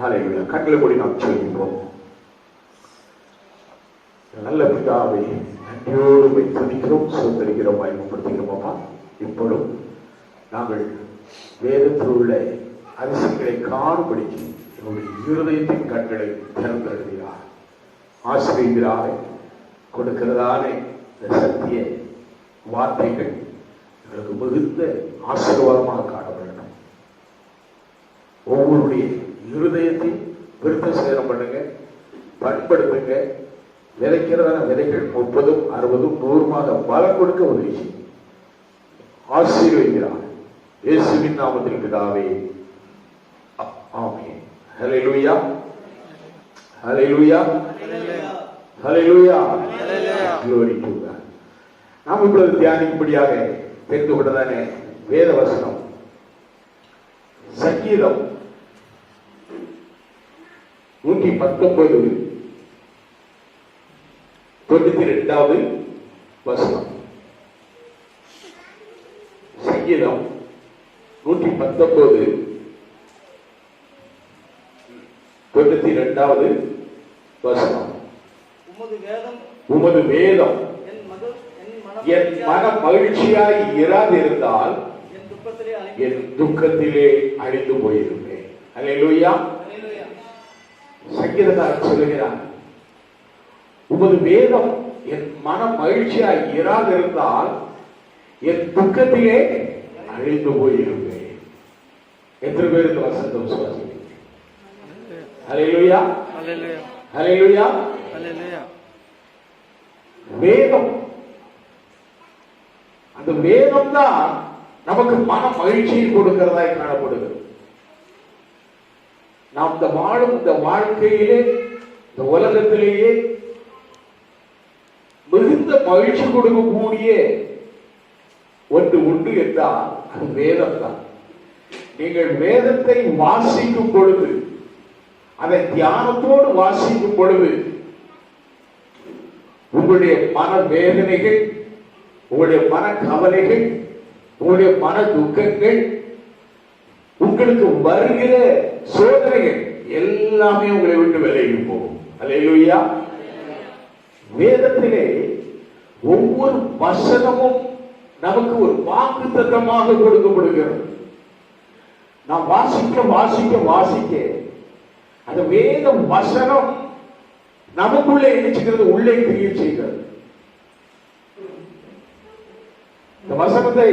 ஹல்லேலூயா. கண்களை மூடி நாம் சொல்கிறோம். நல்ல பிதாவே, நன்றியோடு துதிக்கிறோம், சோதரிக்கிறோம், மகிமைப்படுத்துகிறோம். அப்பா, இப்பொழுது நாங்கள் வேதத்தில் உள்ள அதிசயங்களை காணும்படிக்கு என்னுடைய இருதயத்தின் கண்களை திறந்தெழுதினார். ஆசிரியராக கொடுக்கிறதான இந்த சத்திய வார்த்தைகள் எங்களுக்கு மிகுந்த ஆசீர்வாதமாக காண வேண்டும். ஒவ்வொருடைய இருதயத்தை விருத்த சேதம் பண்ணுங்க, பண்படுத்துங்க. விதைக்கிறதான விதைகள் 30, 60, 100 பலம் கொடுக்க உதவி செய்யும். ஆசீர்வதிக்கிறார் இயேசுவின் நாமத்தில் பிதாவே, ஆமென். ஹல்லேலூயா, ஹல்லேலூயா, ஹல்லேலூயா, glory to God. நாம் இப்பொழுது தியானிக்கும்படியாக தெரிந்து கொண்டதான வேத வசனம் சங்கீதம் 119 92வது வசனம். சங்கீதம் 119 92வது வசனம். உமது வேதம் என் மன மகிழ்ச்சியாய் இராதிருந்தால் என் துக்கத்திலே அழிந்து போயிருப்பேன். அல்லேலூயா. சங்கீதக்காரன் சொல்லுகிறார், உமது வேதம் என் மன மகிழ்ச்சியாய் இராதிருந்தால் என் துக்கத்திலே அழிந்து போயிருப்பேன். எத்தனை பேர் இந்த வசனத்தை விசுவாசிக்கிறீங்க? ஹல்லேலூயா, ஹல்லேலூயா, ஹல்லேலூயா. வேதம், அந்த வேதம் தான் நமக்கு மன மகிழ்ச்சியை கொடுக்கிறதாய் காணப்படுகிறது. நாம் இந்த வாழும் இந்த வாழ்க்கையிலே, இந்த உலகத்திலேயே மிகுந்த மகிழ்ச்சி கொடுக்கக்கூடிய ஒன்று உண்டு என்றால் அது வேதம் தான். நீங்கள் வேதத்தை வாசிக்கும் பொழுது, அதை தியானத்தோடு வாசிக்கும் பொழுது, உங்களுடைய மன வேதனைகள், உங்களுடைய மன கவலைகள், உங்களுடைய மன துக்கங்கள், உங்களுக்கு வருகிற சோதனைகள் எல்லாமே உங்களை விட்டு விலகி போகும். அல்லேலூயா. வேதத்திலே ஒவ்வொரு வசனமும் நமக்கு ஒரு வாக்குத்தத்தமாக கொடுக்கப்படுகிறது. நாம் வாசிக்க வாசிக்க வாசிக்க அந்த வேத வசனம் நமக்குள்ளே நினைச்சுக்கிறது, உள்ளே கிரியை செய்கிறது. இந்த வசனத்தை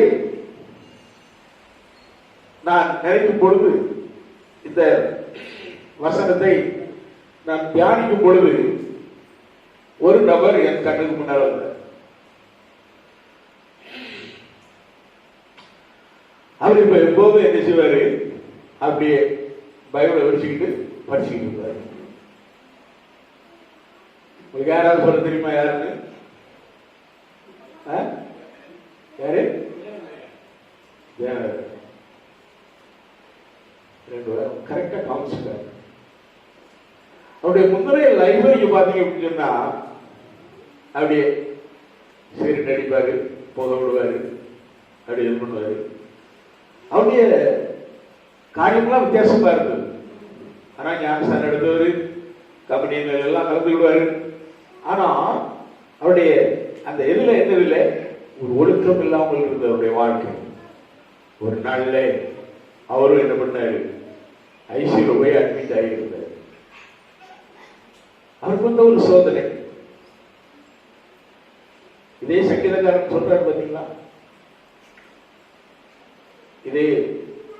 நான் நினைக்கும் பொழுது, இந்த வசனத்தை நான் தியானிக்கும் பொழுது, ஒரு நபர் என் கண்ணுக்கு முன்னால் வந்தார். அவர் இப்ப எப்போதும் என்ன செய்வாரு, அப்படியே பைபிளை வச்சுக்கிட்டு படிச்சுக்கிட்டு இருப்பாரு. உங்களுக்கு யாராவது சொல்ல தெரியுமா யாருன்னு? யாரு? கரெக்டா காமிச்சிட்டாரு. அவருடைய முந்தைய லைஃப் நீங்க பாத்தீங்க அப்படின்னு சொன்னா, அப்படியே சீரட் அடிப்பாரு, போக விடுவாரு, அப்படி இது பண்ணுவாரு. அவருடைய காரியம்லாம் வித்தியாசமா இருந்தது. ஆனா ஞானஸ்தானம் எடுத்தவர், கம்பெனிகள் எல்லாம் கலந்துக்கிடுவாரு. ஆனா அவருடைய அந்த இதுல என்ன இல்லை, ஒரு ஒழுக்கம் இல்லாமல் இருந்த அவருடைய வாழ்க்கை. ஒரு நாள்ல அவரும் என்ன பண்ணாரு, ஐசியூல போய் அட்மிட் ஆகியிருந்தார். அவருக்கு வந்த ஒரு சோதனை. இதே சங்கீதக்காரன் சொல்றாரு பாத்தீங்களா, இதே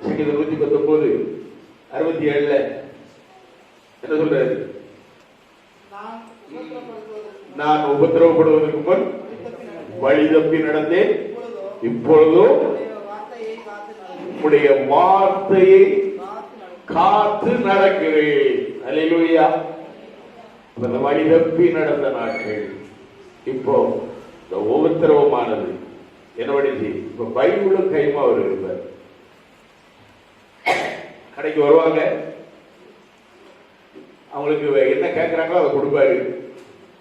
சங்கீதம் 119 67 என்ன சொல்றாரு, நான் உபத்திரவப்படுவதற்கு முன் வழி தப்பி நடந்தேன், இப்பொழுதோ உம்முடைய வார்த்தையை காத்து நடக்கிறேன். அல்லேலூயா. அந்த வழி தப்பி நடந்த நாட்கள் இப்போ இந்த உபத்திரவமானது என்ன பண்ணிச்சு. இப்ப பைபிளும் கைமா அவர் இருப்பார். கடைக்கு வருவாங்க, அவங்களுக்கு என்ன கேட்கிறாங்களோ அதை கொடுப்பாரு.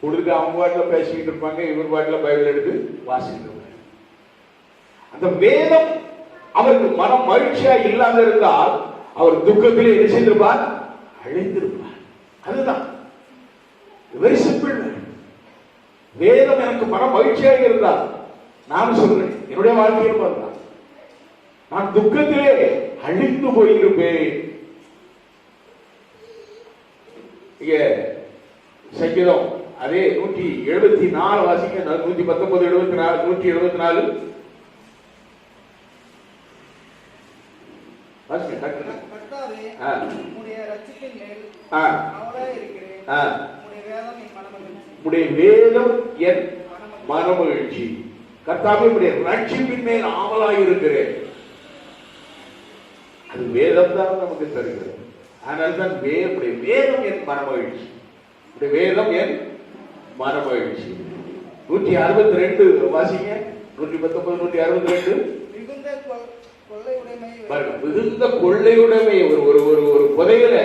கொடுத்து அவங்க பாட்டில் பேசிக்கிட்டு இருப்பாங்க, இவர் பாட்டில் பைபிள் எடுத்து வாசிக்கிட்டு இருப்பாங்க. அந்த வேதம் அவருக்கு மனம் மகிழ்ச்சியா இல்லாத இருந்தால் அவர் துக்கத்திலே என்ன செய்திருப்பார், அழிந்திருப்பார். அதுதான் வெரி சிம்பிள். வேதம் எனக்கு மன மகிழ்ச்சியாக இருந்தால் நான் சொல்றேன், என்னுடைய வாழ்க்கையில் பார்த்தா நான் துக்கத்திலே அழிந்து போயிருப்பேன். சங்கீதம் அதே 174 வாசிக்க, 119, 74, 174 வாசிக்க. உடைய வேதம் என் மனமகிழ்ச்சி. கர்த்தாவே உடைய ரட்சிப்பின் மேல் ஆவலாய் இருக்கிறேன். அது வேதம் தான் நமக்கு தருகிறது. அதனால்தான் வேதம் என் மனமகிழ்ச்சி. வேதம் என் மனமகிழ்ச்சி. 162 வாசிங்க. 119, 162. மிகுந்த கொள்ளையுடைமை. ஒரு புதையல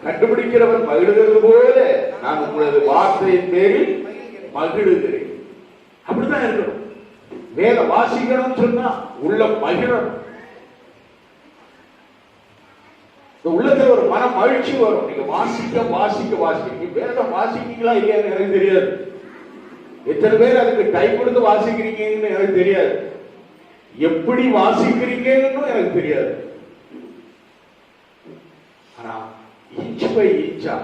கண்டுபிடிக்கிறவன் மகிழ்கிறது போல நான் உங்களது வார்த்தையின் பேரில் மகிழ்கிறேன். அப்படித்தான் இருக்கணும். வேத வாசிக்கணும்னு சொன்னா உள்ள மகிழணும். உள்ளத்துல ஒரு மன மகிழ்ச்சி வரும். நீங்க வாசிக்க வாசிக்க வாசிக்க வேதம் வாசிக்கிறீங்களா இல்லையான்னு எனக்கு தெரியாது. எத்தனை பேர் அதுக்கு டைம் கொடுத்து வாசிக்கிறீங்கன்னு எனக்கு தெரியாது. எப்படி வாசிக்கிறீங்கன்னு எனக்கு தெரியாது. ஆனா இன்ச் பை இன்ச்சா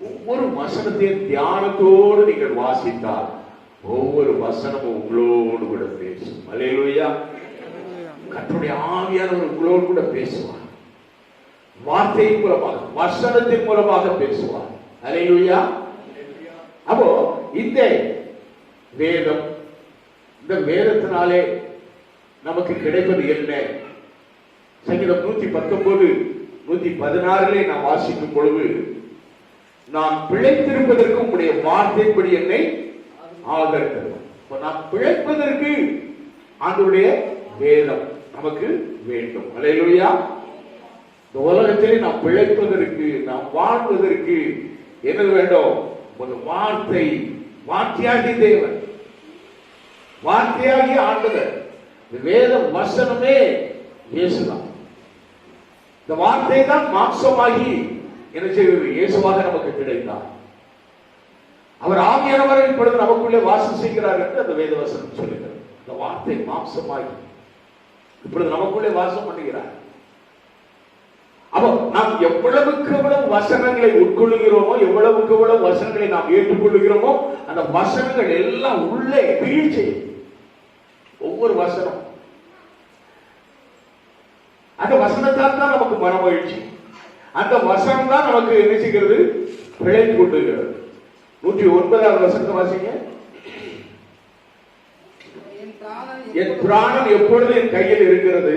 ஒவ்வொரு வசனத்தையும் தியானத்தோடு நீங்கள் வாசித்தால் ஒவ்வொரு வசனமும் உங்களோடு கூட பேசும். அல்லேலூயா. கர்த்தருடைய ஆவியானவர் உங்களோடு கூட பேசுவார். வார்த்தையின் மூலமாக, வசனத்தின் மூலமாக பேசுவார். அல்லேலூயா. அப்போ இந்த வேதம், இந்த வேதத்தினாலே நமக்கு கிடைப்பது என்ன? சங்கீதம் 119, 116 நாம் வாசிக்கும் பொழுது, நான் பிழைத்திருப்பதற்கு உங்களுடைய வார்த்தைப்படி என்னை ஆதரித்தது. நாம் பிழைப்பதற்கு ஆண்டவருடைய வேதம் நமக்கு வேண்டும். அல்லேலூயா. இந்த உலகத்திலே நாம் பிழைப்பதற்கு, நாம் வாழ்வதற்கு என்ன வேண்டும்? ஒரு வார்த்தை. வார்த்தையாகிய தேவன், வார்த்தையாகிய ஆண்டவர். வேத வசனமே இயேசுதான். இந்த வார்த்தை தான் மாம்சமாகி என்ன செய்வது? இயேசுவாக நமக்கு கிடைத்தார். அவர் ஆவியானவரை இப்பொழுது நமக்குள்ளே வாசம் செய்கிறார் என்று அந்த வேத வசனம் சொல்லுகிறது. இந்த வார்த்தை மாம்சமாகி இப்பொழுது நமக்குள்ளே வாசம் பண்ணுகிறார். அப்போ நாம் எவ்வளவுக்கு எவ்வளவு வசனங்களை உட்கொள்ளுகிறோமோ, எவ்வளவுக்கு எவ்வளவு வசனங்களை நாம் ஏற்றுக்கொள்ளுகிறோமோ, அந்த வசனங்கள் எல்லாம் உள்ளே வீழ்ச்சி. ஒவ்வொரு வசனம், அந்த வசனத்தால் தான் நமக்கு மனமகிழ்ச்சி. அந்த வசனம் தான் நமக்கு என்ன செய்கிறது? பிழைத்து கொண்டிருக்கிறது. 109வது வசனத்தை வாசிங்க. என் பிராணம் எப்பொழுது என் கையில் இருக்கிறது,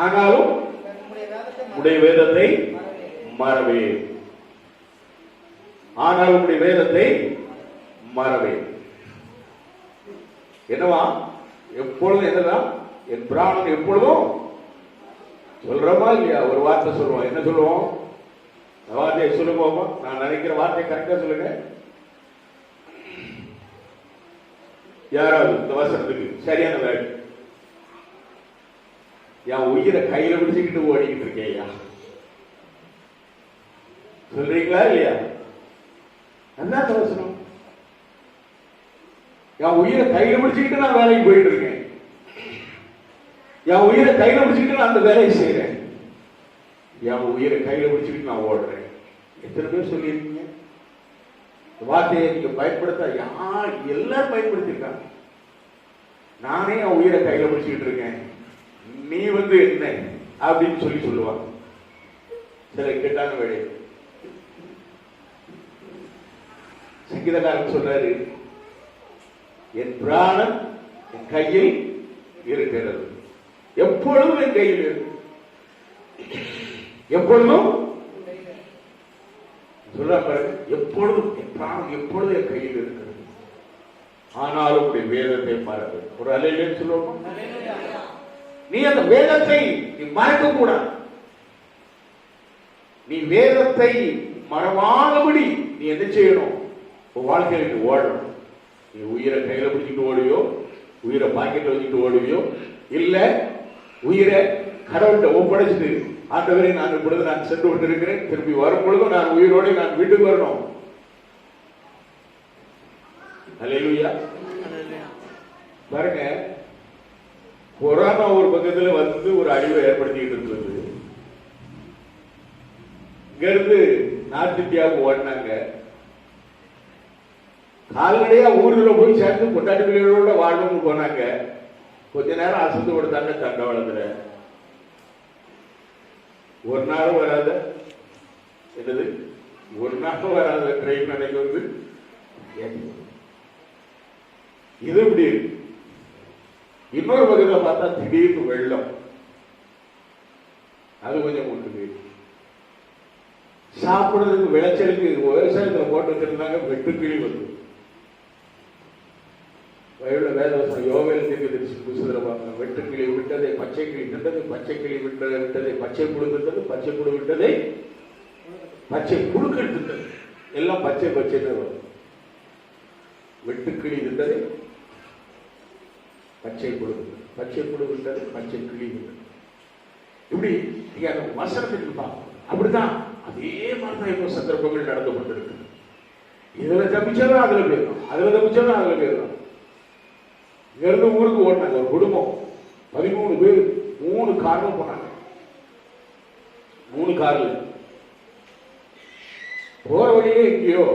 ஆனாலும் உடைய வேதத்தை மறவேன். ஆனாலும் உடைய வேதத்தை மறவேன். என்னவா? எப்பொழுதும் என்னதான்? என் பிராணம் எப்பொழுதும். சொல்றோமா இல்லையா? ஒரு வார்த்தை சொல்லுவோம். என்ன சொல்லுவோம்? வார்த்தையை சொல்லுவோமா? நான் நினைக்கிற வார்த்தை கரெக்டா சொல்லுங்க. யாராவது இந்த வசனத்துக்கு சரியான வேலை. என் உயிரை கையில பிடிச்சுக்கிட்டு ஓடிக்கிட்டு இருக்கேயா, சொல்றீங்களா இல்லையா? என்ன வசனம்? என் உயிரை கையில பிடிச்சுக்கிட்டு நான் வேலைக்கு போயிட்டு இருக்கேன். என் உயிரை கையில பிடிச்சுக்கிட்டு நான் அந்த வேலையை செய்யறேன். என் உயிரை கையில பிடிச்சுக்கிட்டு நான் ஓடுறேன். எத்தனை பேர் சொல்லியிருக்கீங்க? வார்த்தையை நீங்க பயன்படுத்த யார்? எல்லாரும் பயன்படுத்திருக்காங்க. நானே என் உயிரை கையில பிடிச்சுக்கிட்டு இருக்கேன், நீ என்ன அப்படின்னு சொல்லுவாங்க. சில கேட்டாங்க வேலை. சங்கீதக்காரன் சொல்றாரு, என் பிராணம் என் கையில் இருக்கிறது. எப்பொழுதும் என் கையில் இருக்கு. எப்பொழுதும் சொல்ற பாருங்க, எப்பொழுதும் என் பிராணம் எப்பொழுதும் என் கையில் இருக்கிறது. ஆனாலும் உடைய வேதத்தை மறந்து. ஒரு அல்லேலூயா சொல்லுவோம். நீ அந்த வேதத்தை நீ மறக்க கூடாது. நீ வேதத்தை மறவாதபடி நீ என்ன செய்யணும்? உன் வாழ்க்கையில ஓடணும். நீ உயிரை கையில பிடிச்சிட்டு ஓடுவியோ, உயிரை பாக்கெட்ல வச்சுட்டு ஓடுவியோ, இல்ல உயிரை கடவுள்கிட்ட ஒப்படைச்சிட்டு, ஆண்டவரே நான் இப்பொழுது நான் சென்று கொண்டிருக்கிறேன், திரும்பி வரும் பொழுதும் நான் உயிரோடு நான் வீட்டுக்கு வரணும். அல்லேலூயா. பாருங்க, கொரோனா ஒரு பக்கத்துல வந்து ஒரு அழிவை ஏற்படுத்திட்டு இருந்தது. இங்க இருந்து நார்த் இந்தியாவுக்கு ஓடினாங்க. கால்நடையா ஊர்ல போய் சேர்ந்து கொண்டாட்டிகளோட வாழணும்னு போனாங்க. கொஞ்ச நேரம் அசந்து கொடுத்தாங்க தண்டவாளத்துல. ஒரு நாளும் வராத என்னது, ஒரு நாளும் வராத ட்ரெயின் அன்னைக்கு வந்து இது இப்படி இருக்கு. இன்னொரு பக்கத்தில் பார்த்தா திடீர்னு வெள்ளம், அது கொஞ்சம் கொண்டு சாப்பிடுறதுக்கு விளைச்சலுக்கு விவசாயத்துல போட்டு வச்சிருந்தாங்க. வெட்டுக்கிளி வந்து வேதவசனம் யோவேல் புத்தகத்துல பாருங்க, வெட்டுக்கிளி விட்டதை பச்சை கிளி விட்டது, பச்சை கிளி விட்டதை பச்சை புழு விட்டது, பச்சை புழு விட்டதை பச்சை புழுக்கள் விட்டது. எல்லாம் பச்சை பச்சைன்னு வரும். வெட்டுக்கிளி விட்டதை பச்சை புழு, பச்சை புழு விட்டது, பச்சை கிளி விட்டது. இப்படி நீங்க அந்த வசனத்துக்கு பார்க்கணும். அப்படிதான் அதே மாதிரிதான் இப்போ சந்தர்ப்பங்கள் நடந்து கொண்டிருக்கு. இதுல தப்பிச்சாலும் அதுல போயிடும், அதுல தப்பிச்சாலும் அதுல போயிடும். இங்க இருந்து ஊருக்கு ஓடினாங்க ஒரு குடும்பம், 13 பேர், 3 கார்ல போனாங்க. 3 கார்ல போற வழியே எங்கேயோ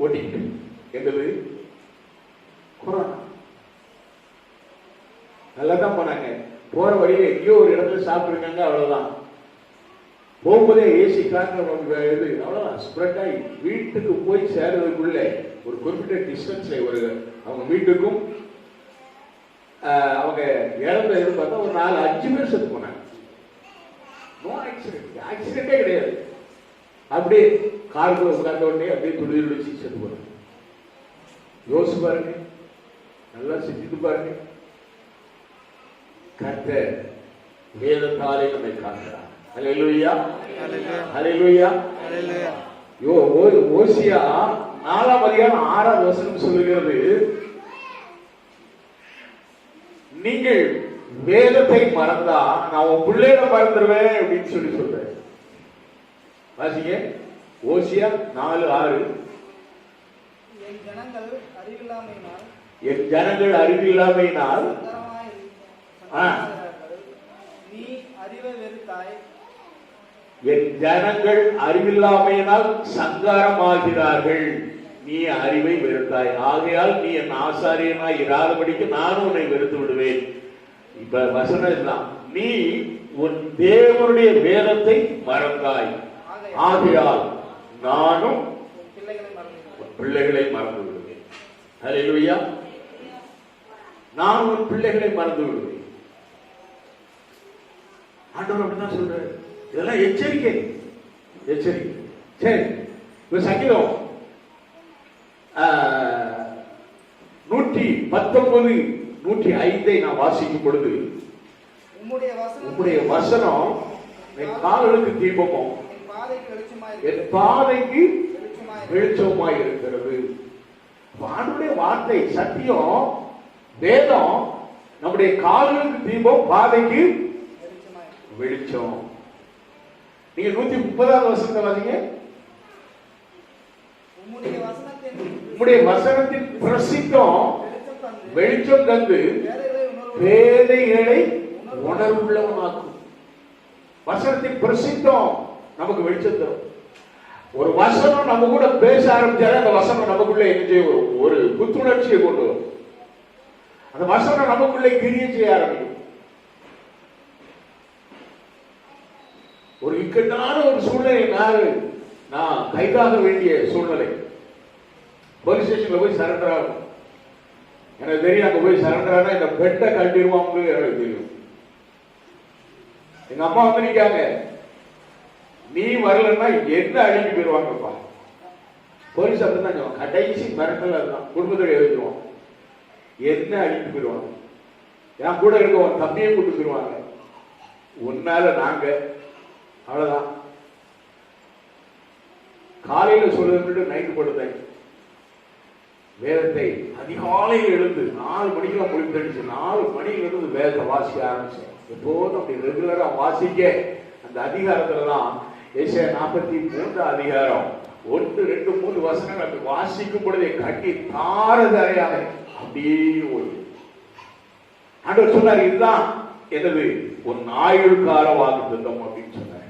ஓட்டிக்கிட்டு, என்னது கொரோனா. நல்லா தான் போனாங்க. போற வழியில எங்கேயோ ஒரு இடத்துல சாப்பிட்டு இருக்காங்க, அவ்வளவுதான். போகும்போதே ஏசி காற்று அவ்வளவுதான் ஸ்ப்ரெட் ஆகி வீட்டுக்கு போய் சேர்றதுக்குள்ள ஒரு குறிப்பிட்ட டிஸ்டன்ஸ்ல, ஒரு அவங்க வீட்டுக்கும் அவங்க இழந்த இது பார்த்தா ஒரு 4-5 பேர் செத்து போனாங்க. நோ ஆக்சிடென்ட், ஆக்சிடென்டே கிடையாது. அப்படியே காருக்குள்ள உட்கார்ந்த உடனே அப்படியே துடிச்சு செத்து போனாங்க. யோசிச்சு பாருங்க, நல்லா சிந்தித்து பாருங்க. கர்த்தர் வேதத்தாலே நம்மை காக்கிறார். அல்லேலூயா, அல்லேலூயா. ஓசியா 4ஆம் அதிகாரம் 6ஆவது வசனம் சொல்லுகிறது, நீங்கள் வேதத்தை மறந்தா நான் உன் பிள்ளைகளை மறந்துடுவேன் அப்படின்னு சொல்லி சொல்றேன். வாசிங்க, ஓசியா 4:6. என் ஜனங்கள் அறிவில்லாமையினால் என் ஜனங்கள் அறிவில்லாமையினால் சங்காரமாகிறார்கள், நீ அறிவை வெறுத்தாய், ஆகையால் நீ என் ஆசாரியனாய் இராதபடிக்கு நானும் உன்னை வெறுத்து விடுவேன். இப்ப வசனம் எல்லாம், நீ உன் தேவனுடைய வேதத்தை மறந்தாய், ஆகையால் நானும் பிள்ளைகளை மறந்து விடுவேன். அல்லேலூயா. நான் உன் பிள்ளைகளை மறந்து விடுவேன். ஆண்டவர் அப்படிதான் சொல்றாரு. இதெல்லாம் எச்சரிக்கை, எச்சரிக்கை. சரி, இப்ப சங்கீதம் 119, 105 நான் வாசிக்கும் பொழுது, உம்முடைய வசனம் என் கால்களுக்கு தீபமும் என் பாதைக்கு வெளிச்சமாய் இருக்கிறது. ஆண்டவருடைய வார்த்தை சத்தியம், வேதம் நம்முடைய கால்களுக்கு தீபம், பாதைக்கு வெளிச்சம். நீங்க 130வது வசனத்தை வாசிங்க. உம்முடைய வசனத்தின் பிரசித்தம் வெளிச்சம் தந்து பேதைகளை உணர்வுள்ளவனாக்கும். வசனத்தின் பிரசித்தம் நமக்கு வெளிச்சம் தரும். ஒரு வசனம் நம்ம கூட பேச ஆரம்பிச்சாலே அந்த வசனம் நமக்குள்ள என்ன செய்யும், ஒரு புத்துணர்ச்சியை கொண்டு வரும். அந்த வசனம் நமக்குள்ளே கிரியை செய்ய ஆரம்பிக்கும். ஒரு இக்கட்டான ஒரு சூழ்நிலை, நான் கைதாக வேண்டிய சூழ்நிலை, போலீஸ் ஸ்டேஷன்ல போய் சரண்டர் ஆகும். எனக்கு தெரியும், அங்க போய் சரண்டர் ஆனா இந்த பெட்டை கட்டிடுவாங்க எனக்கு தெரியும். எங்க அம்மா வந்து நிக்காங்க, நீ வரலன்னா என்ன அழிஞ்சு போயிருவாங்கப்பா. போலீஸ் அப்படிதான் சொல்லுவாங்க, கடைசி மிரட்டல் அதுதான், குடும்பத்தோட எழுதிடுவான், என்ன அழிஞ்சு போயிருவாங்க. என் கூட இருக்க உன் தம்பியை கூட்டு போயிருவாங்க, உன்னால நாங்க அவ்வளவுதான். காலையில சொல்லுறது நைட்டு படுத்தேன். வேதத்தை அதிகாலையில் எழுந்து 4 மணிக்கெல்லாம் முடிவு தடிச்சு 4 மணியில இருந்து வேதத்தை வாசிக்க ஆரம்பிச்சேன். எப்போதும் அப்படி ரெகுலரா வாசிக்க அந்த அதிகாரத்துலதான் ஏசாயா 43 அதிகாரம் 1, 2, 3 வசனங்கள் அப்படி வாசிக்கும் பொழுதே கட்டி தாரதாரையாக அப்படியே ஓய்வு. ஆண்டவர் சொன்னார், இதுதான் எனது உன் ஆயுள் கால வாக்குத்தத்தம் அப்படின்னு சொன்னார்.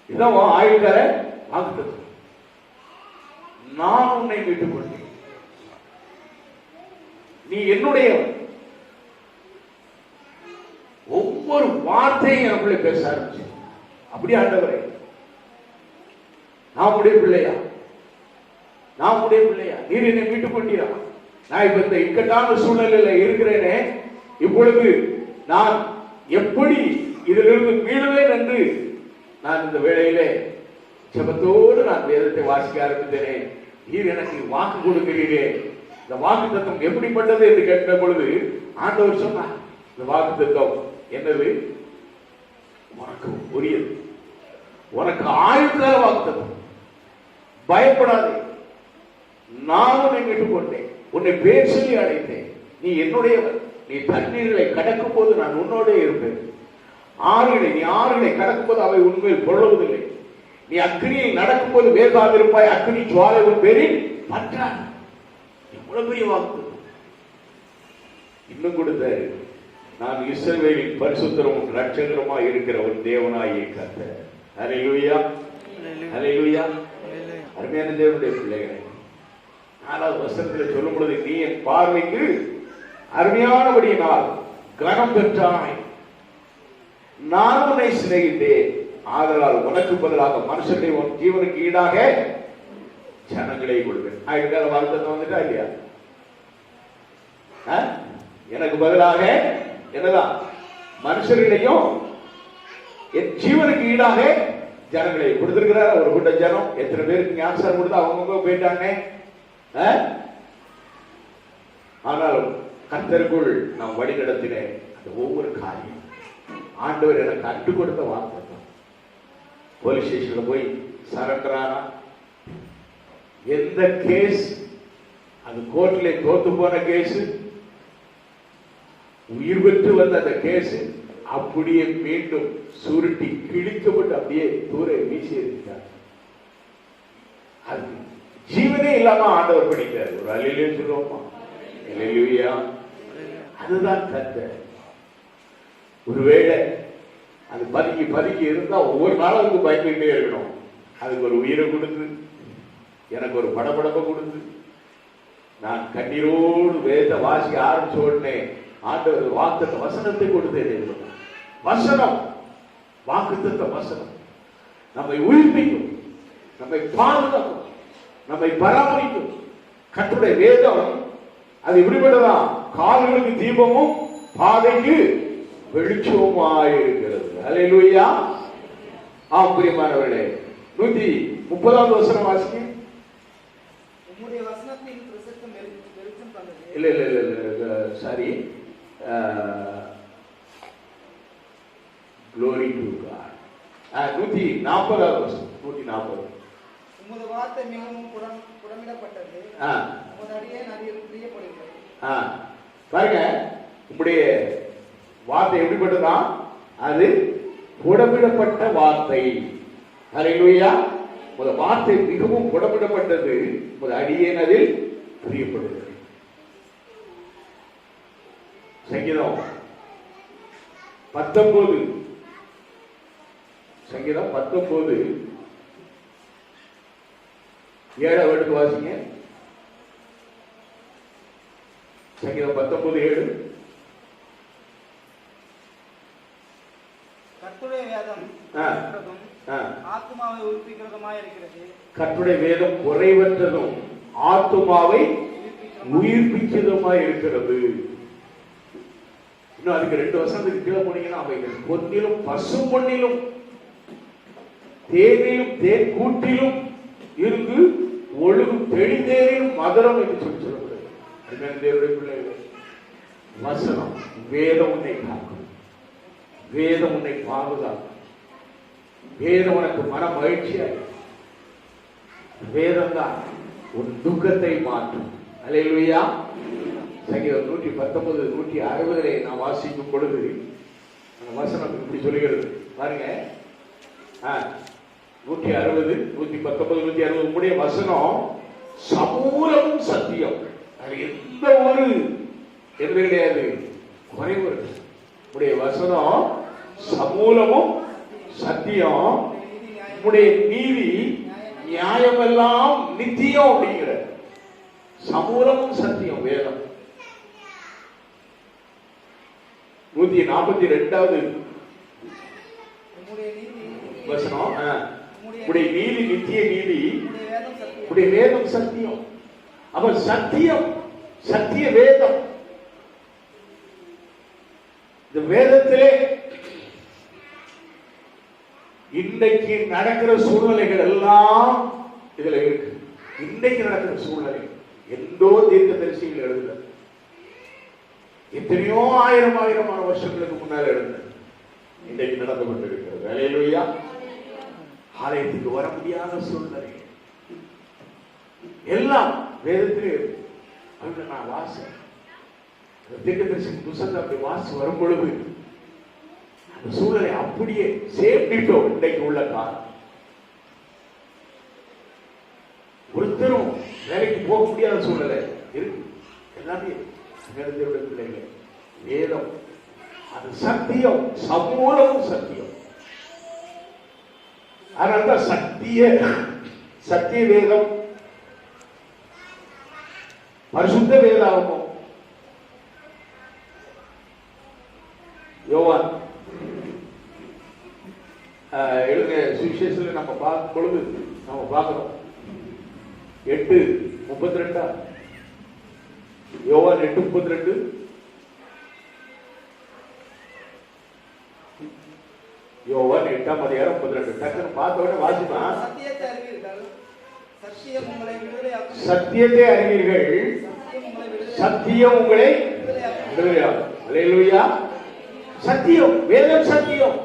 இதுதான் ஆயுள் கால வாக்குத்தத்தம். நான் உன்னை மீட்டுக் கொண்டேன், நீ என்னுடைய. ஒவ்வொரு வார்த்தையும் எனக்குள்ளே பேச ஆரம்பிச்சு. அப்படியே ஆண்டவரே, நான் உடைய பிள்ளையா, நான் உடைய பிள்ளையா, நீர் என்னை மீட்டுக் கொண்டீரா. நான் இப்ப இந்த இக்கட்டான சூழ்நிலையில இருக்கிறேனே, இப்பொழுது நான் எப்படி இதிலிருந்து மீளுவேன் என்று நான் இந்த வேளையிலே ஜெபத்தோடு நான் வேதத்தை வாசிக்க ஆரம்பித்தேனே. நீர் எனக்கு வாக்கு கொடுக்கிறீரே, இந்த வாக்கு தத்துவம் எப்படிப்பட்டது என்று கேட்ட பொழுது ஆண்டவர் சொன்னார், இந்த வாக்கு தத்துவம் என்னது? உனக்கு உரியது, உனக்கு ஆயுள்கால வாக்கு தத்துவம். பயப்படாதே, நான் உன்னை மீட்டுக் கொண்டேன், உன்னை பேர் சொல்லி அழைத்தேன், நீ என்னுடையவர். நீ தண்ணீர்களை கடக்கும் போது நான் உன்னோட இருப்பேன். நீ ஆறுகளை கடக்கும் போது அவை உண்மையில் பொருளுவதில்லை. நீ அக்னியை நடக்கும் போது வேகாதிருப்பாய், அக்னி ஜுவாலை உன் பேரில் பற்றாது. எவ்வளவு பெரிய வாக்கு. இன்னும் கொடுத்தாரு, நான் இஸ்ரவேலின் பரிசுத்தரும் ரட்சகருமாய் இருக்கிற ஒரு தேவனாகிய கர்த்தர். ஹல்லேலூயா, ஹல்லேலூயா. அருமையான தேவனுடைய பிள்ளைகளை, 4வது வசனத்தில் சொல்லும் பொழுது, நீ என் பார்வைக்கு அருமையானபடியினால் கனம் பெற்றாய், நான் உன்னை சிநேகித்தேன், ஆதலால் உனக்கு பதிலாக மனுஷனை உன் ஜீவனுக்கு ஈடாக ஜனங்களை கொடுப்பேன். ஆயுள்கால வாக்குத்தத்தம் வந்துட்டா இல்லையா? எனக்கு பதிலாக என்னதான்? மனுஷர்களையும் என் ஜீவனுக்கு ஈடாக ஜனங்களை கொடுத்திருக்கிறார். ஒரு கூட்ட ஜனம் எத்தனை பேருக்கு ஞானஸ்நானம் கொடுத்து அவங்க போயிட்டாங்க. ஆனாலும் கர்த்தருக்குள் நாம் வழி நடத்தினேன். அந்த ஒவ்வொரு காரியம் ஆண்டவர் எனக்கு கற்றுக் கொடுத்த வார்த்தை. போலீஸ் ஸ்டேஷன்ல போய் சரண்டர் ஆனா, எந்த கேஸ் அது கோர்ட்ல தோத்து போன கேஸ், உயிர் பெற்று வந்த அந்த கேஸ் அப்படியே மீண்டும் சுருட்டி கிழிக்கப்பட்டு அப்படியே தூர வீசி இருக்கிறார். அது ஜீவனே இல்லாம ஆண்டவர் படிக்கிறார். ஒரு அல்லேலூயா சொல்லுவோமா? அல்லேலூயா. அதுதான் கர்த்தர். ஒருவேளை அது பதுக்கி பதுக்கி இருந்தா ஒவ்வொரு நாளும் அதுக்கு பயந்துகிட்டே இருக்கணும். அதுக்கு ஒரு உயிரை கொடுத்து, எனக்கு ஒரு படபடப்பை கொடுத்து, நான் கண்ணீரோடு வேத வாசிக்க ஆரம்பிச்ச உடனே ஆண்டவர் வாக்குத்த வசனத்தை கொடுத்தேன். வசனம், வாக்குத்த வசனம் நம்மை உயிர்ப்பிக்கும், நம்மை பாதுகாக்கும், நம்மை பராமரிக்கும். கர்த்தருடைய வேதம் அது இப்படிப்பட்டதான், கால்களுக்கு தீபமும் பாதைக்கு வெளிச்சமாயிருக்கிறது. ஹல்லேலூயா. ஆம் பிரியமானவர்களே, 130வது வசனம் வாசிங்க. உம்முடைய வசனத்தின் பிரசத்தம் வெளிச்சம் தந்தது. இல்ல இல்ல இல்ல இல்ல சாரி, glory to God. 140வது வசனம். 140. உம்முடைய வார்த்தை மிகவும் புடமிடப்பட்டது, உமது அடியேன் அதில் பிரியப்படுகிறேன். பாருங்க, உம்முடைய வார்த்தை எப்படிப்பட்டதா? அது புடமிடப்பட்ட வார்த்தை. ஹல்லேலூயா. உமது வார்த்தை மிகவும் புடமிடப்பட்டது, உமது அடியேன் அதில் பிரியப்படுகிறேன். சங்கீதம் 19, சங்கீதம் 19 7 எடுத்து வாசிங்க. சங்கீதம் 19:7. கர்த்தருடைய வேதம் ஆத்துமாவை உயிர்ப்பிக்கிறதுமாய் இருக்கிறது. கர்த்தருடைய வேதம் குறைவற்றதும் ஆத்துமாவை உயிர்ப்பிக்கிறதுமாய் இருக்கிறது. இன்னும் அதுக்கு 2 வசனத்துக்கு கீழே போனீங்கன்னா, அவைகள் பொன்னிலும் பசு பொன்னிலும் தேனிலும் தேன் கூட்டிலும் இருந்து ஒழுகும் தெளிதேரிலும் மதுரம் என்று சொல்லப்படுகிறது. தேவனுடைய பிள்ளைகள், வசனம் வேதம் உன்னை காக்கும், வேதம் உன்னை பாதுகாக்கும், வேதம் உனக்கு மன மகிழ்ச்சியாய், வேதம் தான் உன் துக்கத்தை மாற்றும். அல்லேலூயா. சங்கீதம் 119 160 நாம் வாசிக்கும் பொழுது அந்த வசனம் இப்படி சொல்லுகிறது பாருங்க. 160 119 160 உங்களுடைய வசனம் சமூலமும் சத்தியம். அது எந்த ஒரு எது கிடையாது, குறைவு இருக்கு. உங்களுடைய வசனம் சமூலமும் சத்தியம், உங்களுடைய நீதி நியாயமெல்லாம் நித்தியம் அப்படிங்கிற சமூலமும் சத்தியம் வேதம். 142வது வசனம், உடைய நீதி நித்திய நீதி, உடைய வேதம் சத்தியம். அப்ப சத்தியம், சத்திய வேதம். இந்த வேதத்திலே இன்றைக்கு நடக்கிற சூழ்நிலைகள் எல்லாம் இதுல இருக்கு. இன்றைக்கு நடக்கிற சூழ்நிலை எந்தோ தீர்க்கதரிசிகள் எழுதுல, எத்தனையோ ஆயிரமான வருஷங்களுக்கு முன்னால் எழுந்த இன்றைக்கு நடந்து கொண்டிருக்கிறது. அல்லேலூயா. ஆலயத்துக்கு வர முடியாத சூழ்நிலை எல்லாம் வேதத்திலே நான் வாசி தீர்க்கதரிசி புத்தகத்தை அப்படி வாசி வரும் பொழுது அந்த சூழலை அப்படியே சேர்ந்துட்டோம். இன்றைக்கு உள்ள காலம் ஒருத்தரும் வேலைக்கு போக முடியாத சூழ்நிலை இருக்கு. எல்லாமே பிள்ளைகள் வேதம் அது சத்தியம், சமூலமும் சத்தியம். அதனால்தான் சத்திய வேதம், பரிசுத்த வேதாகமம். யோவான் எழுதிய சுவிசேஷத்தில் நம்ம பார்க்கும் பொழுது நம்ம பார்க்கிறோம் 8:32 யோவான் 8:32 யோவான் 8:32 டக்குன்னு பார்த்த உடனே வாசிப்பான். சத்தியத்தை அறிவீர்கள், சத்தியம் உங்களை விடுதலையாக்கும். சத்தியத்தை அறிவீர்கள், சத்தியம் உங்களை விடுதலையாக்கும். அல்லேலூயா. சத்தியம், வேதம் சத்தியம்,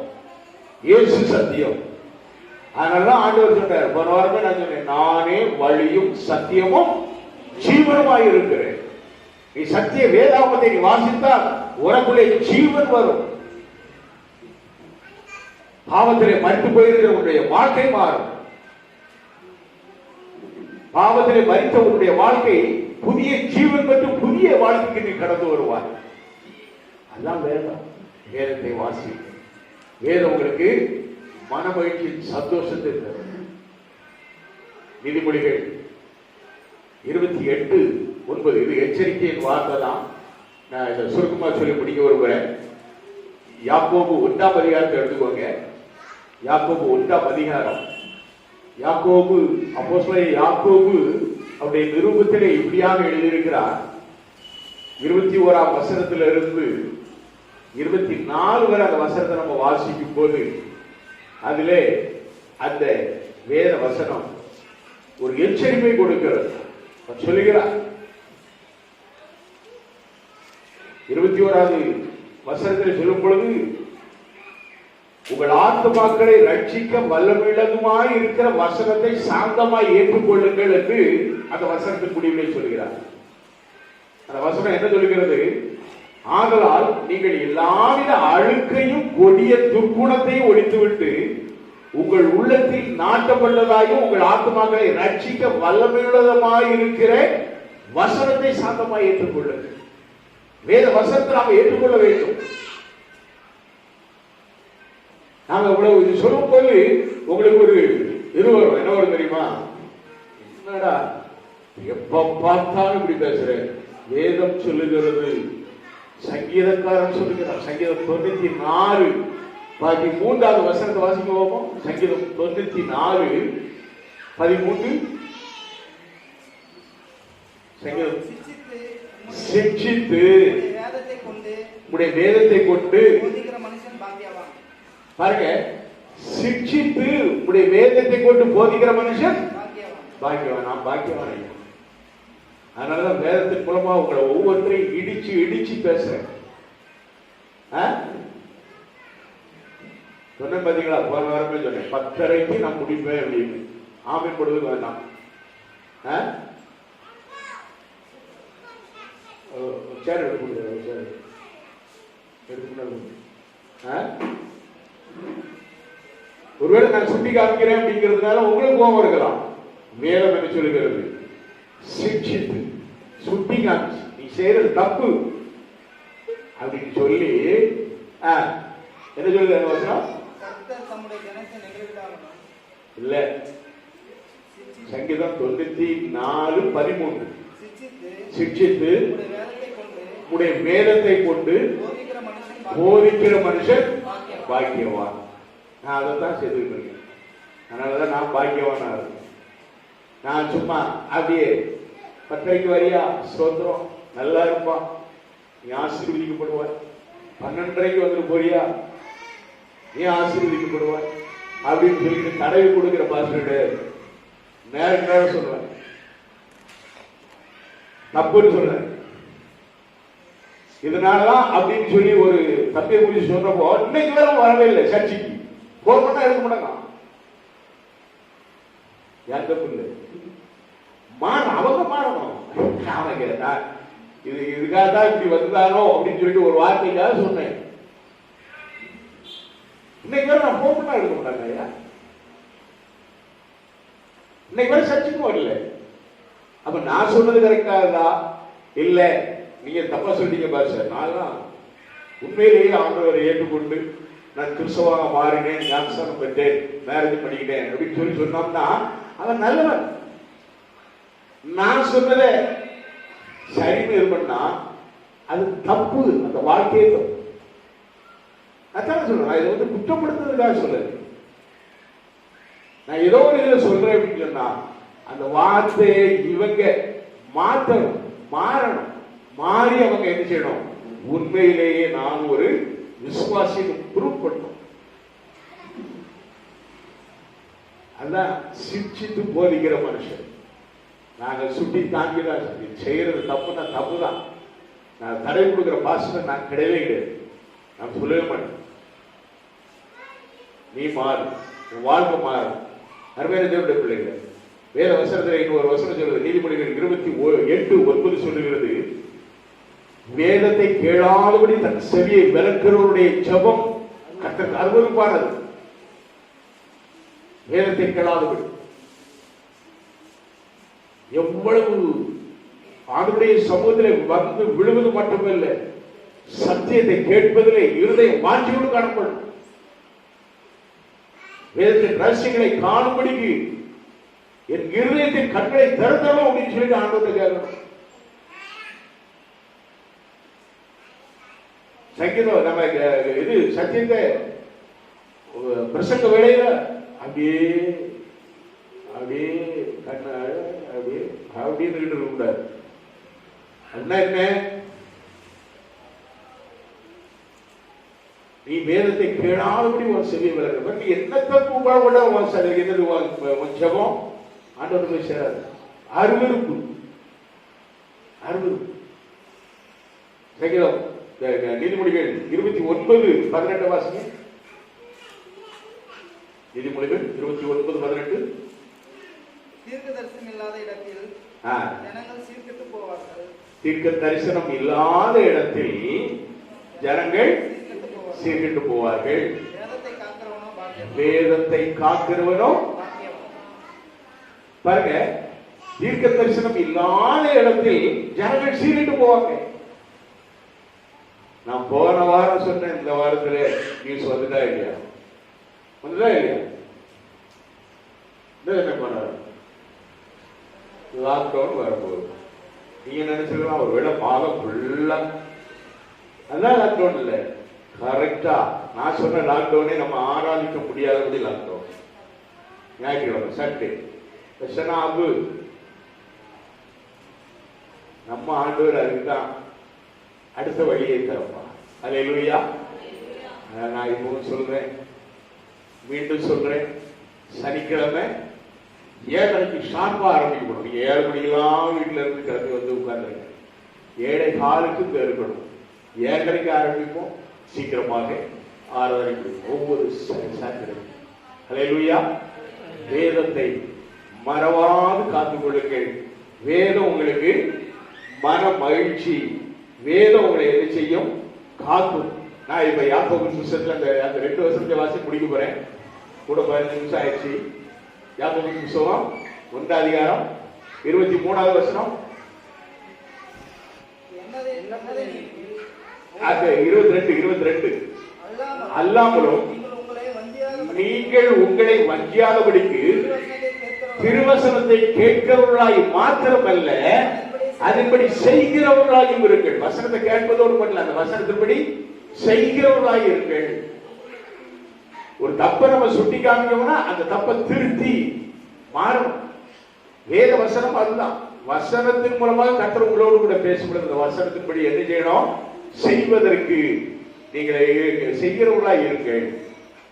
இயேசு சத்தியம். அதனாலதான் ஆண்டவர் சொன்னார், போன வாரமே நான் சொன்னேன், நானே வழியும் சத்தியமும் ஜீவனுமாய் இருக்கிறேன். நீ சத்திய வேதாகமத்தை நீ வாசித்தால் உனக்குள்ளே ஜீவன் வரும். பாவத்திலே மறித்து போயிருக்கிற உன்னுடைய வாழ்க்கை மாறும். பாவத்திலே மறித்த உன்னுடைய வாழ்க்கை புதிய ஜீவன் மற்றும் புதிய வாழ்க்கைக்கு நீ கடந்து வருவாய். அதுதான் வேதம். வேதத்தை வாசி. வேதம் உங்களுக்கு மன மகிழ்ச்சி, சந்தோஷத்தை தரும். நீதிமொழிகள் 28:9 இது எச்சரிக்கையின் வார்த்தை தான். நான் இதை சுருக்கமா சொல்லி முடிக்க விரும்புகிறேன். யாக்கோபு 1ஆம் அதிகாரத்தை எடுத்துக்கோங்க. யாக்கோபு 1ஆம் அதிகாரம். யாக்கோபு, அப்போஸ்தலன் யாக்கோபு அவருடைய நிருபத்திலே இப்படியாக எழுதியிருக்கிறார். 21ஆம் வசனத்திலிருந்து 24 வரை அந்த வசனத்தை நம்ம வாசிக்கும் போது அதிலே அந்த வேத வசனம் ஒரு எச்சரிப்பை கொடுக்கிறது. சொல்லுகிறார் 21வது வசனத்தில் சொல்லும் பொழுது, உங்கள் ஆத்துமாக்களை ரட்சிக்க வல்லமில்லதுமாய் இருக்கிற வசனத்தை சாந்தமாய் ஏற்றுக்கொள்ளுங்கள் என்று அந்த வசனத்தின் முடிவிலே சொல்கிறார். அந்த வசனம் என்ன சொல்கிறது? ஆதலால் நீங்கள் எல்லாவித அழுக்கையும் கொடிய துர்க்குணத்தையும் ஒழித்துவிட்டு உங்கள் உள்ளத்தில் நாட்டப்பட்டதாயும் உங்கள் ஆத்மாக்களை ரட்சிக்க வல்லமையுள்ளதுமாய் இருக்கிற வசனத்தை சாந்தமாய் ஏற்றுக்கொள்ளுங்கள். வேத வசனத்தை நாம் ஏற்றுக்கொள்ள வேண்டும். நாங்க இவ்வளவு இது சொல்லும் போது உங்களுக்கு ஒரு இது வரும். என்ன வரும் தெரியுமா? என்னடா எப்ப பார்த்தாலும் இப்படி பேசுறேன். வேதம் சொல்லுகிறது, சங்கீதக்காரன் சொல்லுகிறார். சங்கீதம் 94 13வது வசனத்தை வாசிக்க போவோம். சங்கீதம் 94:13. சங்கீதம் சிக்ஷித்து உடைய வேதத்தை கொண்டு பாருங்க, சிக்ஷித்து உடைய வேதத்தை கொண்டு போதிக்கிற மனுஷன் பாக்கியவான். நான் பாக்கியவான் ஐயா. அதனாலதான் வேதத்தின் மூலமா உங்களை ஒவ்வொருத்தரையும் இடிச்சு பேசுறேன். சொன்ன பாத்தீங்களா? போன வாரமே சொன்னேன், 10:30க்கு நான் முடிப்பேன் அப்படின்னு. ஆமீன் போடுவது வேண்டாம். சேர் எடுக்கணும் சார் எடுக்கணும். ஒருவேளை நான் சுட்டி காமிக்கிறேன் அப்படிங்கிறதுனால உங்களுக்கு கோபம் இருக்கலாம். வேதம் என்ன சொல்லுகிறது? சிக்ஷித்து சுட்டி காமிச்சு நீ செய்யறது தப்பு அப்படின்னு சொல்லி என்ன சொல்லுது அந்த வசனம்? இல்ல, சங்கீதம் 94:13 சிக்ஷித்து உடைய வேதத்தை கொண்டு போதிக்கிற மனுஷன் பாக்கியவான். நான் அதைத்தான் செய்துட்டு இருக்கேன். அதனாலதான் நான் பாக்கியவானா இருக்கேன். நான் சும்மா அப்படியே 10 வரியா ஸ்தோத்திரம் நல்லா இருப்பான், நீ ஆசீர்வதிக்கப்படுவார். 12 வந்துட்டு போறியா, நீ ஆசீர்வதிக்கப்படுவார் அப்படின்னு சொல்லிட்டு தடவி கொடுக்கிற பாஸ்டர்கிட்ட நேரம் சொல்றேன், தப்புன்னு சொல்றேன். இதனாலதான் அப்படின்னு சொல்லி ஒரு தப்பை குறித்து சொல்றப்போ இன்னைக்கு வேற வரவே இல்லை சர்ச்சைக்கு. போன் பண்ணா எடுக்க மாட்டாங்க. யார் தப்பு இல்லை, அவங்க மாறணும். அவன் கேட்டா இது இதுக்காக தான் இப்படி வந்தானோ அப்படின்னு சொல்லிட்டு ஒரு வார்த்தைக்காக சொன்னேன். இன்னைக்கு வேற நான் போன் பண்ணா எடுக்க மாட்டாங்க. ஐயா இன்னைக்கு வேற சர்ச்சைக்கும் வரல. அப்ப நான் சொன்னது கரெக்டா இல்ல நீங்க தப்பா சொல்லிட்டீங்க பாரு. நான் உண்மையிலேயே ஆண்டவரை ஏற்றுக்கொண்டு நான் கிறிஸ்தவாக மாறினேன், ஞானஸ்நானம் பெற்றேன், மேரேஜ் பண்ணிக்கிட்டேன் அப்படின்னு சொல்லி சொன்னோம்னா அவன் நல்லவன். நான் சொன்னதை சரின்னு இது பண்ணா அது தப்பு, அந்த வாழ்க்கையே தப்பு. அதான் சொல்றேன், இதை வந்து குற்றப்படுத்துறதுக்காக சொல்ல. நான் ஏதோ ஒரு இதில் சொல்றேன் அப்படின்னு சொன்னா அந்த வார்த்தையை இவங்க மாற்றணும், மாறணும். மாறி அவங்க என்ன செய்யணும்? உண்மையிலேயே நான் ஒரு விசுவாசியை ப்ரூவ் பண்ணணும். அதான் சிரிச்சிட்டு போதிக்கிற மனுஷன். நாங்கள் சுட்டி தாங்கிதான் செய்யறது தப்புன்னா தப்புதான். நான் தடை கொடுக்கிற பாஸ்டர் நான் கிடையவே கிடையாது. நான் சொல்லவே மாட்டேன். நீ மாறு, உன் வாழ்க்கை மாறு. அருமையான தேவனுடைய பிள்ளைகள், வேத வசனத்தில் இன்னொரு வசனம் சொல்றது, நீதிமொழிகள் 28:9 சொல்லுகிறது, வேதத்தை கேளாதபடி தன் செவியை விலக்கிறவருடைய ஜெபம் கர்த்தருக்கு அருவருப்பானது. வேதத்தை கேளாதபடி எவ்வளவு ஆண்டவருடைய சமூகத்தில் வந்து விழுவது மட்டுமல்ல, சத்தியத்தை கேட்பதிலே இருதயம் வாஞ்சியோடு காணப்படும். வேதத்தின் ரகசியங்களை காணும்படிக்கு என் இருதயத்தின் கண்களை திறந்தோம் அப்படின்னு சொல்லிட்டு ஆண்டவரை கேட்கணும். சங்கீதம் நம்ம இது சத்தியத்தை பிரசங்க வேலையில அப்படியே அப்படியே கண்ண அப்படியே அப்படின்னு இருக்க கூடாது. என்ன நீ வேதத்தை கேளாதபடி உன் செவியை விளக்க. நீ என்னத்தை கூப்பாட உன் ஜெபம் ஆண்டவர் போய் சேராது. அருவருப்பு, அருவருப்பு. சங்கீதம் நீதிமொழிகள் 29:18 வாசிங்க. நீதிமொழிகள் 29:18. தீர்க்க தரிசனம் இல்லாத இடத்தில் ஜனங்கள் சீர்கெட்டு போவார்கள். தீர்க்க தரிசனம் இல்லாத இடத்தில் ஜனங்கள் சீர்கெட்டு போவார்கள். வேதத்தை காக்கிறவனோ பாருங்க, தீர்க்க தரிசனம் இல்லாத இடத்தில் ஜனங்கள் சீர்கெட்டு போவாங்க. நான் போன வாரம் சொன்னேன், இந்த வாரத்துல நியூஸ் வந்துட்டா இல்லையா? வந்துட்டா இல்லையா? என்ன பண்ண லாக்டவுன் வரப்போகுது. நீங்க நினைச்சிருக்கலாம் ஒருவேளை மாதம் ஃபுல்லா, அதான் லாக்டவுன் இல்லை. கரெக்டா நான் சொன்ன லாக்டவுனே நம்ம ஆராதிக்க முடியாதபடி லாக்டவுன். ஞாயிற்றுக்கிழமை சண்டே அபு நம்ம ஆண்டவர் அதுக்குதான் அடுத்த வழியை தரப்பா. அல்லேலூயா. நான் இப்பவும் சொல்றேன், மீண்டும் சொல்றேன், சனிக்கிழமை 7:30 ஷார்ப்பா ஆரம்பிக்கணும். நீங்க 7 மணிக்கெல்லாம் வீட்டுல இருந்து கிளம்பி வந்து உட்கார்ந்துருங்க. 7:15 இருக்கணும். 7:30 ஆரம்பிப்போம், சீக்கிரமாக 6:30 ஒவ்வொரு சாட்டர்டே. அல்லேலூயா. வேதத்தை மறவாது காத்துக் கொள்ளுங்கள். வேதம் உங்களுக்கு மன மகிழ்ச்சி, வேதம் உங்களை என்ன செய்யும்? காக்கும். நான் இப்ப யாக்கோபு புத்தகத்துல அந்த 2 வசனத்தை வாசி முடிக்க போறேன். கூட 15 நிமிஷம் ஆயிடுச்சு. யாக்கோபு புத்தகம் 1 அதிகாரம் 23வது வசனம். அது 22 அல்லாமலும் நீங்கள் உங்களை வஞ்சியாதபடிக்கு திருவசனத்தை கேட்கிறவர்களாய் மாத்திரமல்ல, அதன்படி செய்கிறவர்களாயும் இருங்கள். வசனத்தை கேட்பதோடு மட்டும் அந்த வசனத்தின்படி செய்கிறவர்களாய் இருங்கள். ஒரு தப்பை நம்ம சுட்டி காமிக்கணும்னா அந்த தப்பை திருத்தி மாறணும். வேத வசனம் அதுதான். வசனத்தின் மூலமாக கர்த்தர் உங்களோடு கூட பேசப்படுது. அந்த வசனத்தின்படி என்ன செய்யணும்? செய்வதற்கு நீங்கள் செய்கிறவர்களாய் இருங்கள்.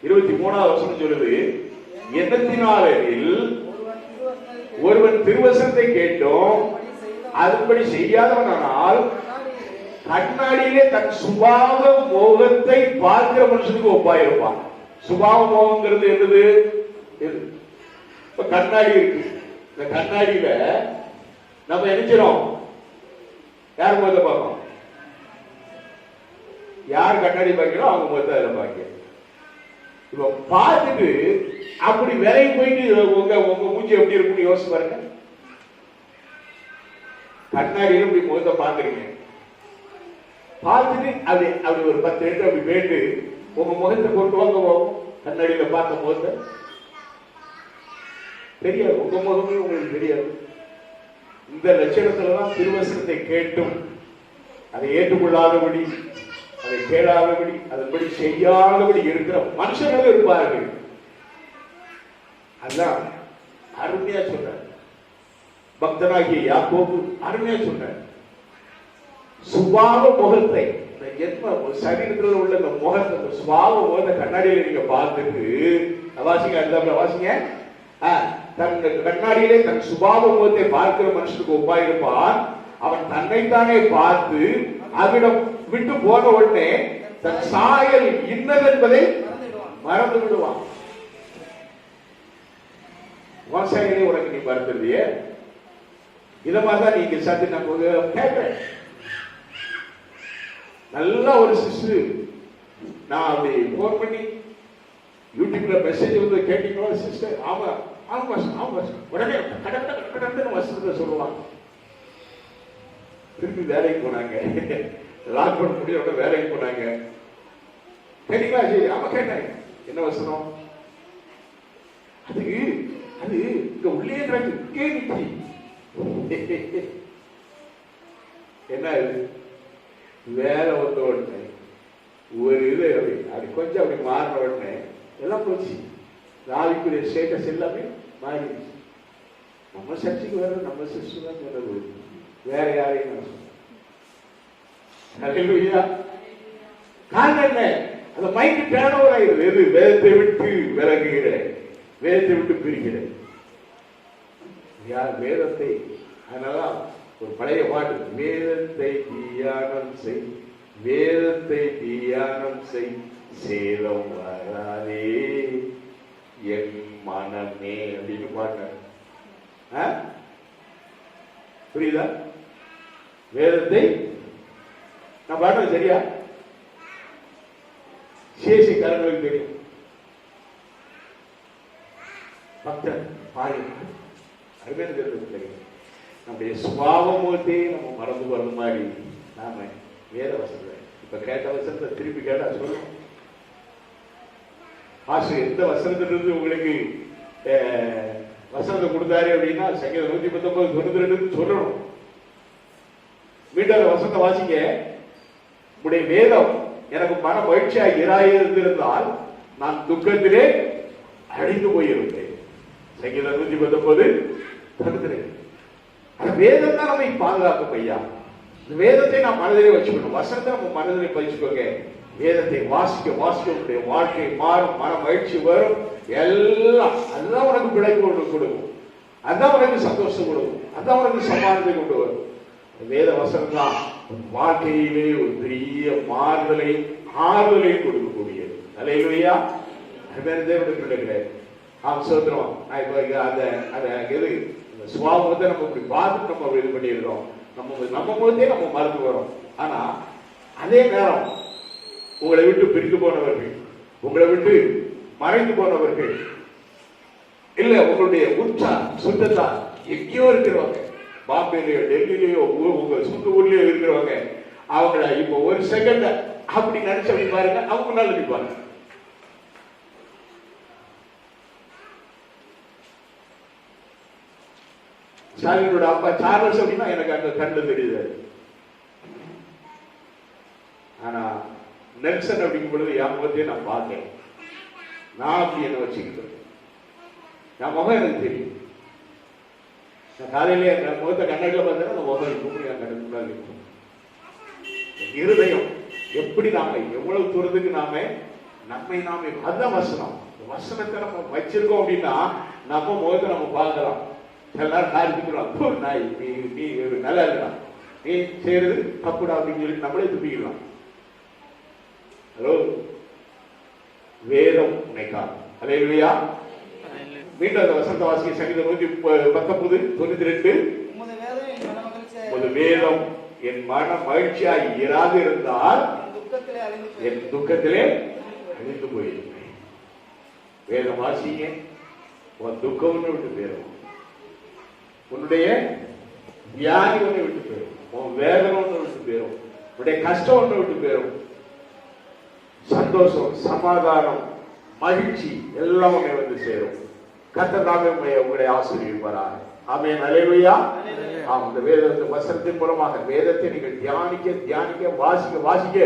23வது வசனம் சொல்லுது, எண்ணத்தினாலில் ஒருவன் திருவசனத்தை கேட்டோம் அதன்படி செய்யாதவனால் கண்ணாடியிலே தன் சுபாவ மோகத்தை பார்க்கிற மனுஷனுக்கு ஒப்பாயிருப்பான். சுபாவ மோகங்கிறது என்னது? இப்ப கண்ணாடி இருக்கு. இந்த கண்ணாடியில நம்ம நினைச்சிரோம் யார் முகத்தை பார்க்கணும்? யார் கண்ணாடி பார்க்கிறோம் அவங்க முகத்தை அதில் பார்க்க. இப்ப பார்த்துட்டு அப்படி விலைக்கு போயிட்டு உங்க மூஞ்சி எப்படி இருக்குன்னு யோசிச்சு பாருங்க. கண்ணாடியில இப்படி முகத்தை பார்க்குறீங்க, பார்த்துட்டு அப்படி அப்படி ஒரு 10 எடுத்து அப்படி போயிட்டு உங்க முகத்தை கொண்டு வாங்க போகும். கண்ணாடியில பார்த்த முகத்தை தெரியாது, உங்க முகமே உங்களுக்கு தெரியாது. இந்த லட்சணத்துலதான் திருவசனத்தை கேட்டும் அதை ஏற்றுக்கொள்ளாதபடி, அதை கேளாதபடி, அதன்படி செய்யாதபடி இருக்கிற மனுஷர்கள் இருப்பார்கள். அதான் அருமையா சொல்றார் பக்தனாகிய யாக்கோபு. அருமையா சொல்றார், சுபாவ முகத்தை, சரீரத்தில் உள்ள இந்த முகத்தை, சுபாவ முகத்தை கண்ணாடியில நீங்க பார்த்துட்டு வாசிங்க, அடுத்த வாசிங்க. தன் கண்ணாடியிலே தன் சுபாவ முகத்தை பார்க்கிற மனுஷனுக்கு ஒப்பாயிருப்பான். அவன் தன்னைத்தானே பார்த்து அவிடம் விட்டு போன உடனே தன் சாயல் இன்னது என்பதை மறந்து விடுவான். விவசாயிகளே உனக்கு நீ மறந்துடுறிய. இத மாதிரிதான் நீங்க சத்து நம்ம கேட்கிறேன். நல்ல ஒரு சிஸ்டர், நான் அப்படி போன் பண்ணி யூடியூப்ல மெசேஜ் வந்து கேட்டீங்களா சிஸ்டர்? ஆமா ஆமா ஆமா, உடனே கடற்கடன்னு வசனத்தை சொல்லுவாங்க. திருப்பி வேலைக்கு போனாங்க, லாக்டவுன் முடிய உடனே வேலைக்கு போனாங்க. கேட்டீங்களா? சரி, ஆமா கேட்டேன். என்ன வசனம் அது? அது இங்க உள்ளே கேள்வி என்ன வேலை வந்த உடனே ஒரு இது அப்படி கொஞ்சம் அப்படி மாறின உடனே எல்லாம் போச்சு. நாளைக்குரிய ஸ்டேட்டஸ் எல்லாமே மாறிடுச்சு. நம்ம சர்ச்சைக்கு வேற நம்ம சிஸ்டர் தான் சொல்றது, வேற யாரையும் நான் சொல்றேன். காரணம் என்ன? அந்த மைக்கு டேர்ன் ஓவர் ஆயிடுது. எது? வேதத்தை விட்டு விலகுகிற, வேதத்தை விட்டு பிரிக்கிற யார் வேதத்தை. அதனாலதான் ஒரு பழைய பாட்டு, வேதத்தை தியானம் செய், வேதத்தை தியானம் செய், சேதம் வராதே என் மனமே அப்படின்னு பாட்டு. புரியுதா? வேதத்தை நான் பாடுறது சரியா? சேசி கரங்களுக்கு தெரியும். பக்தன் பாடி அருமையான தெரியும். நம்முடைய சுபாவமூர்த்தி நம்ம மறந்து வர்ற மாதிரி நாம வேத வசனத்தை இப்ப கேட்ட வசனத்தை திருப்பி கேட்டா சொல்லணும். ஆசிரியர் எந்த வசனத்திலிருந்து உங்களுக்கு வசனத்தை கொடுத்தாரு அப்படின்னா சங்கீதம் 119 92 சொல்லணும். மீண்டும் வசனத்தை வாசிங்க. உடைய வேதம் எனக்கு மன மகிழ்ச்சியாக இராயிருந்திருந்தால் நான் துக்கத்திலே அழிந்து போயிருந்தேன். சங்கீதம் 119 92. அந்த வேதம் தான் நம்மை பாதுகாக்கும் ஐயா. இந்த வேதத்தை நாம் மனதிலே வச்சுக்கணும். வசனத்தை நம்ம மனதிலே வச்சுக்கோங்க. வேதத்தை வாசிக்க வாசிக்க உடைய வாழ்க்கை மாறும், மன மகிழ்ச்சி வரும், எல்லாம். அதுதான் உனக்கு பிழைப்பு கொடுக்கும், அதுதான் உனக்கு சந்தோஷம் கொடுக்கும், அதுதான் உனக்கு சமாதானத்தை கொண்டு வரும். வேத வசனம் தான் வாழ்க்கையிலே ஒரு பெரிய மாறுதலையும் ஆறுதலையும் கொடுக்கக்கூடியது. அல்லேலூயா. தேவனுடைய பிள்ளைகளே, சோதரம். நான் இப்ப அந்த எது சுபாவத்தை நம்ம இப்படி பார்த்துட்டு நம்ம இது பண்ணிடுறோம். நம்ம போதே நம்ம மறந்து வரோம். ஆனா அதே நேரம் உங்களை விட்டு பிரிந்து போனவர்கள், உங்களை விட்டு மறைந்து போனவர்கள், இல்ல உங்களுடைய உச்சா சுத்தத்தா எங்கேயோ இருக்கிறவங்க, பாம்பேலயோ டெல்லியிலயோ உங்க சொந்த ஊர்லயோ இருக்கிறவங்க, அவங்கள இப்ப ஒரு செகண்ட் அப்படி நினைச்சு பாருங்க, அவங்க நல்ல நிற்பாங்க. ஸ்டாலினோட அப்பா சார்லஸ் அப்படின்னா எனக்கு அங்க கண்டு தெரியுது. ஆனா நெல்சன் அப்படிங்கும் பொழுது என் முகத்தையே நான் பார்த்தேன். நான் அப்படி என்ன வச்சுக்கிட்டேன், என் முகம் எனக்கு தெரியும். நான் காலையிலே என் முகத்தை கண்ணாடியில் பார்த்தேன்னா அந்த முகம் இருக்கும், என் கண்ணுக்கு முன்னாடி இருக்கும். இருதயம் எப்படி நாம எவ்வளவு தூரத்துக்கு நம்மை நாமே, அதுதான் வசனம். வசனத்தை நம்ம வச்சிருக்கோம் அப்படின்னா நம்ம முகத்தை நம்ம பார்க்கலாம். எல்லாரும் காரிக்கலாம், நீ நல்லா இருக்கலாம், நீ செய்யறது தப்புடா அப்படின்னு சொல்லி நம்மளே துப்பிக்கலாம். ஹலோ, வேதம் உன்னைக்கான். அல்லேலூயா. மீண்டும் அந்த வசந்த வாசிய சங்கீதம் 119:92. உமது வேதம் என் மன மகிழ்ச்சியாய் இராது இருந்தால் என் துக்கத்திலே அழிந்து போயிருப்பேன். வேதம் வாசிங்க, உன் துக்கம் விட்டு போயிடும், உன்னுடைய வியாதி ஒன்றை விட்டு போயிடும், உன் வேதனை ஒன்று விட்டு போயிடும், உன்னுடைய கஷ்டம் ஒன்று விட்டு போயிடும். சந்தோஷம், சமாதானம், மகிழ்ச்சி எல்லாம் உன்னை வந்து சேரும். கர்த்தர் தாமே உங்களை ஆசீர்வதிப்பாராக. ஆமென். அல்லேலூயா. இந்த வேதத்தின் வசனத்தின் மூலமாக வேதத்தை நீங்கள் தியானிக்க வாசிக்க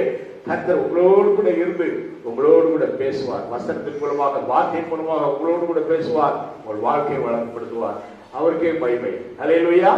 கர்த்தர் உங்களோடு கூட இருந்து உங்களோடு கூட பேசுவார். வசனத்தின் மூலமாக, வார்த்தையின் மூலமாக உங்களோடு கூட பேசுவார். உங்கள் வாழ்க்கையை வளப்படுத்துவார். அவருக்கே மகிமை. அல்லேலூயா.